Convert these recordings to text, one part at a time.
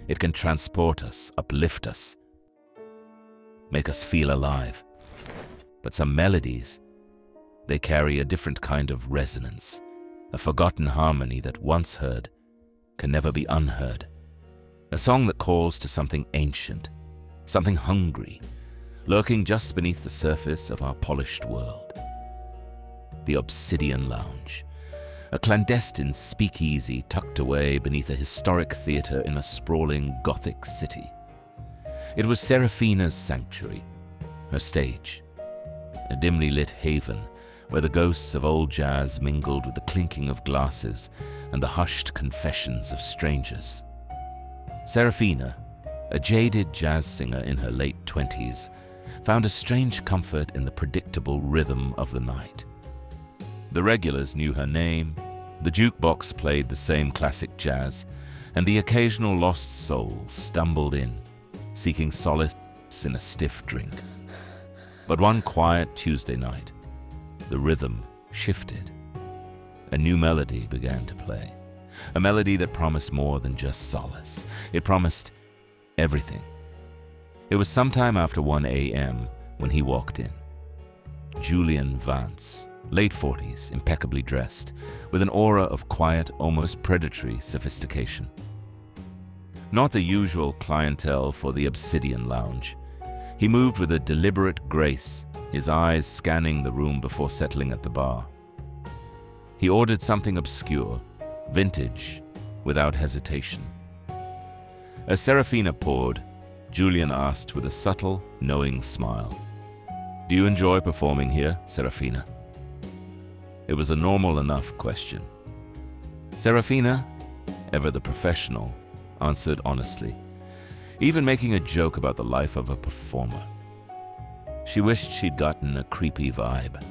It can transport us, uplift us, make us feel alive. But some melodies, they carry a different kind of resonance, a forgotten harmony that once heard can never be unheard. A song that calls to something ancient, something hungry, lurking just beneath the surface of our polished world. The Obsidian Lounge, a clandestine speakeasy tucked away beneath a historic theater in a sprawling Gothic city. It was Serafina's sanctuary, her stage, a dimly lit haven where the ghosts of old jazz mingled with the clinking of glasses and the hushed confessions of strangers. Serafina, a jaded jazz singer in her late 20s, found a strange comfort in the predictable rhythm of the night. The regulars knew her name, the jukebox played the same classic jazz, and the occasional lost soul stumbled in, seeking solace in a stiff drink. But one quiet Tuesday night, the rhythm shifted. A new melody began to play, a melody that promised more than just solace. It promised everything. It was sometime after 1 a.m. when he walked in. Julian Vance, late 40s, impeccably dressed, with an aura of quiet, almost predatory sophistication. Not the usual clientele for the Obsidian Lounge. He moved with a deliberate grace, his eyes scanning the room before settling at the bar. He ordered something obscure, vintage, without hesitation. As Serafina poured, Julian asked with a subtle, knowing smile, "Do you enjoy performing here, Serafina?" It was a normal enough question. Serafina, ever the professional, answered honestly, even making a joke about the life of a performer. She wished she'd gotten a creepy vibe.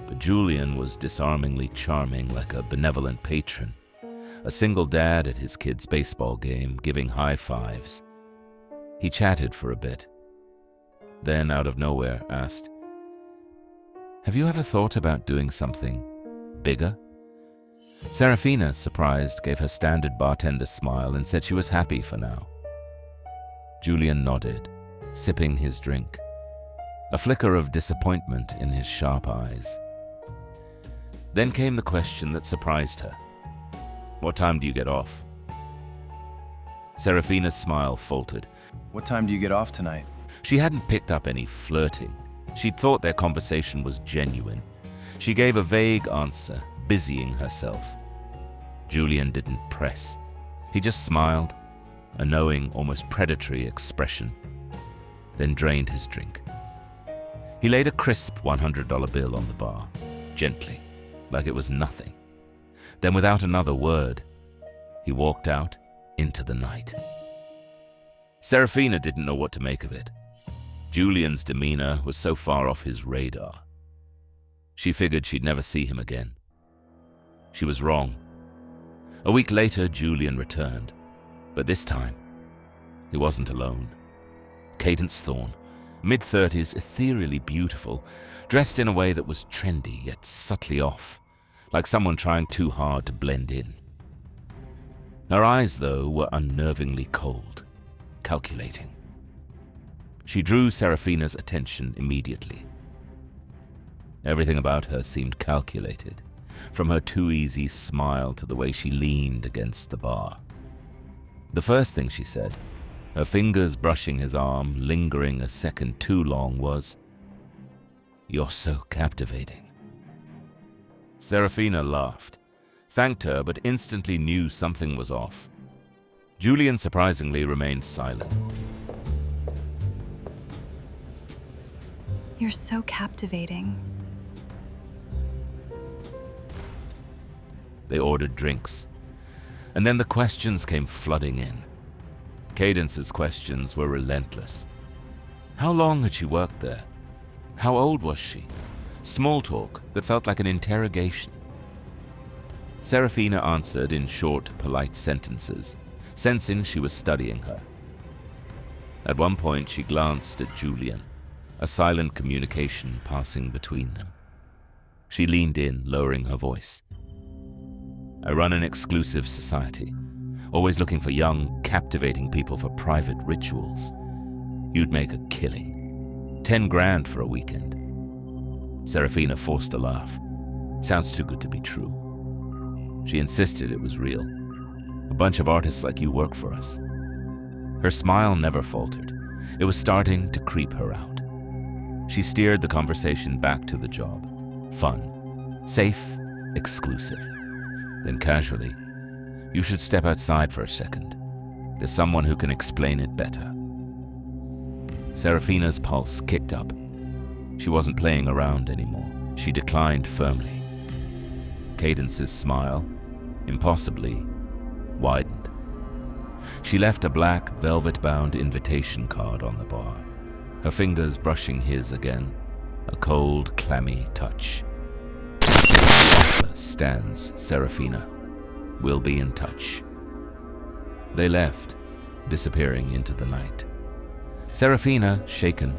But Julian was disarmingly charming, like a benevolent patron, a single dad at his kid's baseball game, giving high fives. He chatted for a bit, then out of nowhere asked, "Have you ever thought about doing something bigger?" Serafina, surprised, gave her standard bartender smile and said she was happy for now. Julian nodded, sipping his drink, a flicker of disappointment in his sharp eyes. Then came the question that surprised her. "What time do you get off?" Serafina's smile faltered. What time do you get off tonight? She hadn't picked up any flirting. She'd thought their conversation was genuine. She gave a vague answer, busying herself. Julian didn't press. He just smiled, a knowing, almost predatory expression, then drained his drink. He laid a crisp $100 bill on the bar, gently, like it was nothing. Then, without another word, he walked out into the night. Serafina didn't know what to make of it. Julian's demeanor was so far off his radar. She figured she'd never see him again. She was wrong. A week later, Julian returned, but this time, he wasn't alone. Cadence Thorne, mid-30s, ethereally beautiful, dressed in a way that was trendy yet subtly off, like someone trying too hard to blend in. Her eyes, though, were unnervingly cold, calculating. She drew Serafina's attention immediately. Everything about her seemed calculated, from her too-easy smile to the way she leaned against the bar. The first thing she said, her fingers brushing his arm, lingering a second too long, was, "You're so captivating." Serafina laughed, thanked her, but instantly knew something was off. Julian surprisingly remained silent. "You're so captivating." They ordered drinks, and then the questions came flooding in. Cadence's questions were relentless. How long had she worked there? How old was she? Small talk that felt like an interrogation. Serafina answered in short, polite sentences, sensing she was studying her. At one point, she glanced at Julian, a silent communication passing between them. She leaned in, lowering her voice. "I run an exclusive society, always looking for young, captivating people for private rituals. You'd make a killing. 10 grand for a weekend. Serafina forced a laugh. Sounds too good to be true. She insisted it was real. A bunch of artists like you work for us. Her smile never faltered. It was starting to creep her out. She steered the conversation back to the job. Fun. Safe. Exclusive. Then casually, "You should step outside for a second. There's someone who can explain it better." Serafina's pulse kicked up. She wasn't playing around anymore. She declined firmly. Cadence's smile, impossibly, widened. She left a black, velvet-bound invitation card on the bar, her fingers brushing his again, a cold, clammy touch. "Stands, Serafina. We'll be in touch." They left, disappearing into the night. Serafina, shaken,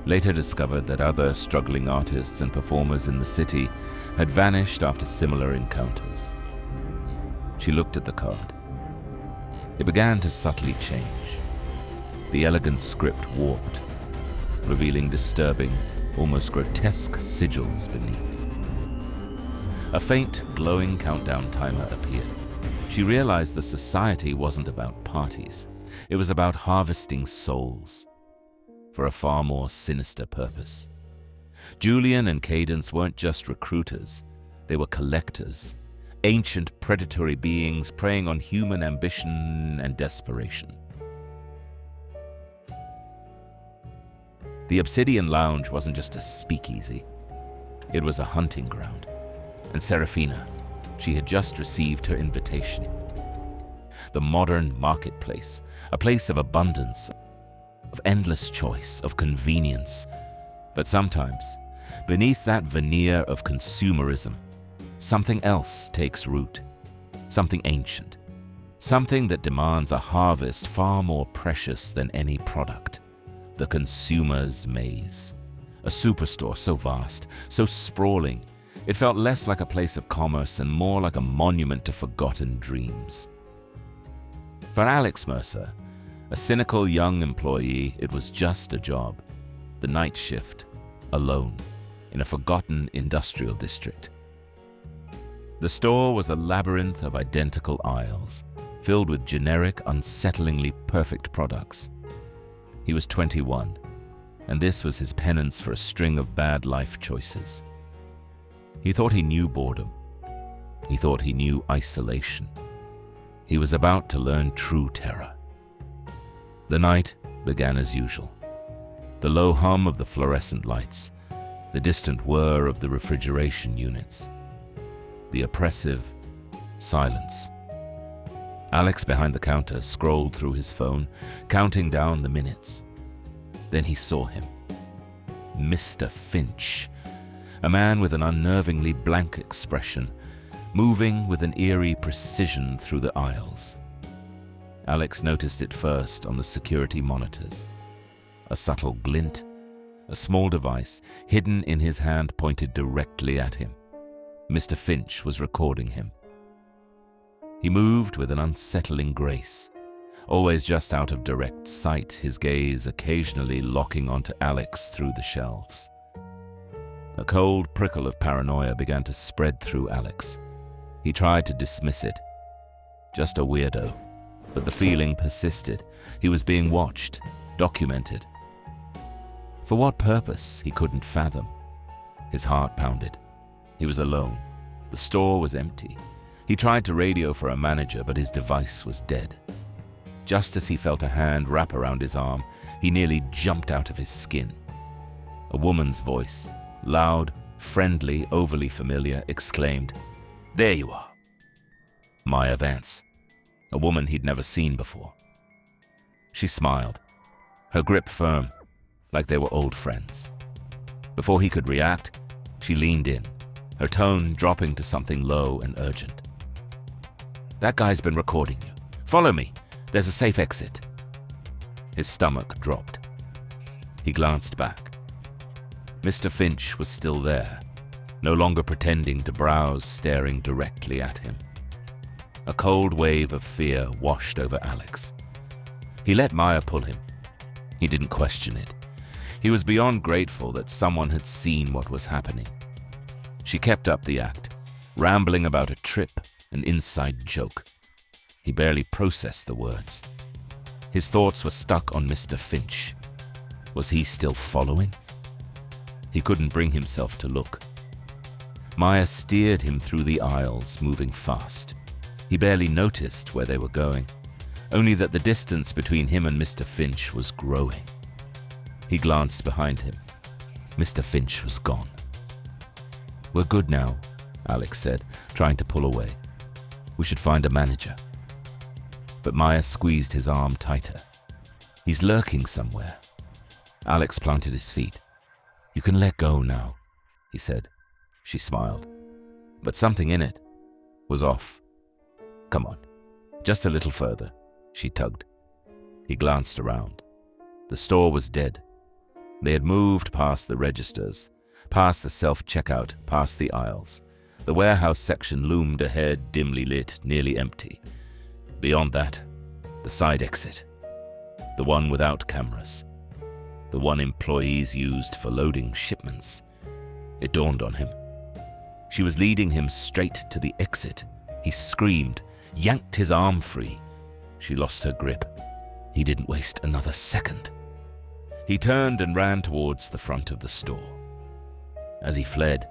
later discovered that other struggling artists and performers in the city had vanished after similar encounters. She looked at the card. It began to subtly change. The elegant script warped, revealing disturbing, almost grotesque sigils beneath. A faint, glowing countdown timer appeared. She realized the society wasn't about parties. It was about harvesting souls, for a far more sinister purpose. Julian and Cadence weren't just recruiters, they were collectors, ancient predatory beings preying on human ambition and desperation. The Obsidian Lounge wasn't just a speakeasy, it was a hunting ground. And Serafina, she had just received her invitation. The modern marketplace, a place of abundance, of endless choice, of convenience. But sometimes, beneath that veneer of consumerism, something else takes root, something ancient, something that demands a harvest far more precious than any product. The consumer's maze. A superstore so vast, so sprawling, it felt less like a place of commerce and more like a monument to forgotten dreams. For Alex Mercer, a cynical young employee, it was just a job. The night shift, alone, in a forgotten industrial district. The store was a labyrinth of identical aisles, filled with generic, unsettlingly perfect products. He was 21, and this was his penance for a string of bad life choices. He thought he knew boredom. He thought he knew isolation. He was about to learn true terror. The night began as usual. The low hum of the fluorescent lights, the distant whir of the refrigeration units, the oppressive silence. Alex, behind the counter, scrolled through his phone, counting down the minutes. Then he saw him. Mr. Finch, a man with an unnervingly blank expression, moving with an eerie precision through the aisles. Alex noticed it first on the security monitors. A subtle glint, a small device hidden in his hand pointed directly at him. Mr. Finch was recording him. He moved with an unsettling grace, always just out of direct sight, his gaze occasionally locking onto Alex through the shelves. A cold prickle of paranoia began to spread through Alex. He tried to dismiss it. Just a weirdo. But the feeling persisted. He was being watched, documented. For what purpose, he couldn't fathom. His heart pounded. He was alone. The store was empty. He tried to radio for a manager, but his device was dead. Just as he felt a hand wrap around his arm, he nearly jumped out of his skin. A woman's voice, loud, friendly, overly familiar, exclaimed, "There you are." Maya Vance, a woman he'd never seen before. She smiled, her grip firm, like they were old friends. Before he could react, she leaned in, her tone dropping to something low and urgent. "That guy's been recording you. Follow me. There's a safe exit." His stomach dropped. He glanced back. Mr. Finch was still there, no longer pretending to browse, staring directly at him. A cold wave of fear washed over Alex. He let Maya pull him. He didn't question it. He was beyond grateful that someone had seen what was happening. She kept up the act, rambling about a trip, an inside joke. He barely processed the words. His thoughts were stuck on Mr. Finch. Was he still following? He couldn't bring himself to look. Maya steered him through the aisles, moving fast. He barely noticed where they were going, only that the distance between him and Mr. Finch was growing. He glanced behind him. Mr. Finch was gone. "We're good now," Alex said, trying to pull away. "We should find a manager." But Maya squeezed his arm tighter. "He's lurking somewhere." Alex planted his feet. "You can let go now," he said. She smiled. But something in it was off. "Come on, just a little further," she tugged. He glanced around. The store was dead. They had moved past the registers, past the self-checkout, past the aisles. The warehouse section loomed ahead, dimly lit, nearly empty. Beyond that, the side exit. The one without cameras. The one employees used for loading shipments. It dawned on him. She was leading him straight to the exit. He screamed, yanked his arm free. She lost her grip. He didn't waste another second. He turned and ran towards the front of the store. As he fled,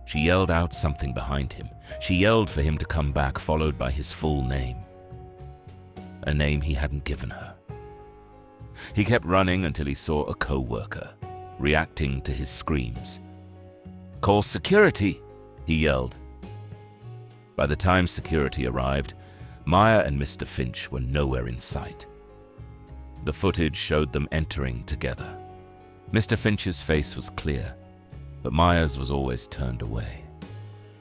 she yelled out something behind him. She yelled for him to come back, followed by his full name. A name he hadn't given her. He kept running until he saw a co-worker, reacting to his screams. "Call security!" he yelled. By the time security arrived, Maya and Mr. Finch were nowhere in sight. The footage showed them entering together. Mr. Finch's face was clear, but Maya's was always turned away.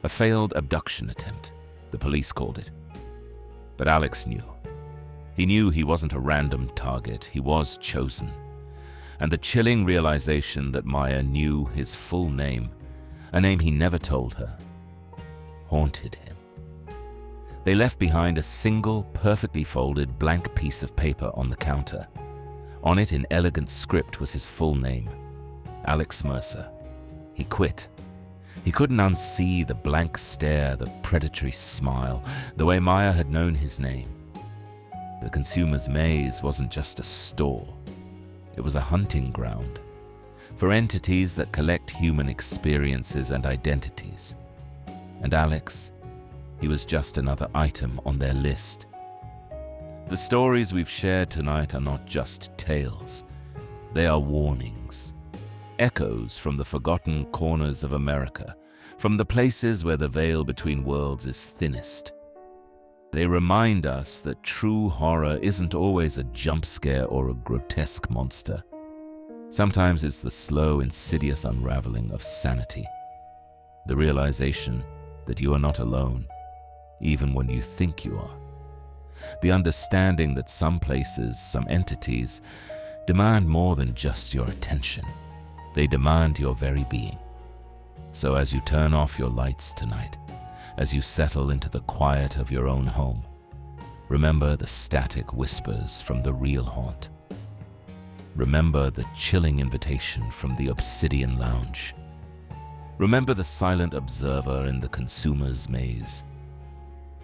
A failed abduction attempt, the police called it. But Alex knew. He knew he wasn't a random target, he was chosen. And the chilling realization that Maya knew his full name, a name he never told her, haunted him. They left behind a single, perfectly folded, blank piece of paper on the counter. On it, in elegant script, was his full name, Alex Mercer. He quit. He couldn't unsee the blank stare, the predatory smile, the way Maya had known his name. The consumer's maze wasn't just a store. It was a hunting ground for entities that collect human experiences and identities. And Alex, he was just another item on their list. The stories we've shared tonight are not just tales. They are warnings. Echoes from the forgotten corners of America, from the places where the veil between worlds is thinnest. They remind us that true horror isn't always a jump scare or a grotesque monster. Sometimes it's the slow, insidious unraveling of sanity. The realization that you are not alone, even when you think you are. The understanding that some places, some entities, demand more than just your attention. They demand your very being. So as you turn off your lights tonight, as you settle into the quiet of your own home, remember the static whispers from the real haunt. Remember the chilling invitation from the obsidian lounge. Remember the silent observer in the consumer's maze.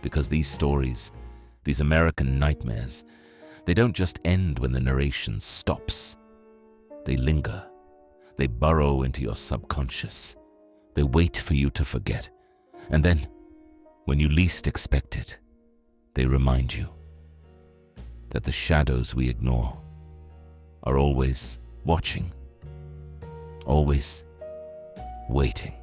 Because these stories, these American nightmares, they don't just end when the narration stops. They linger. They burrow into your subconscious. They wait for you to forget. And then, when you least expect it, they remind you that the shadows we ignore are always watching, always waiting.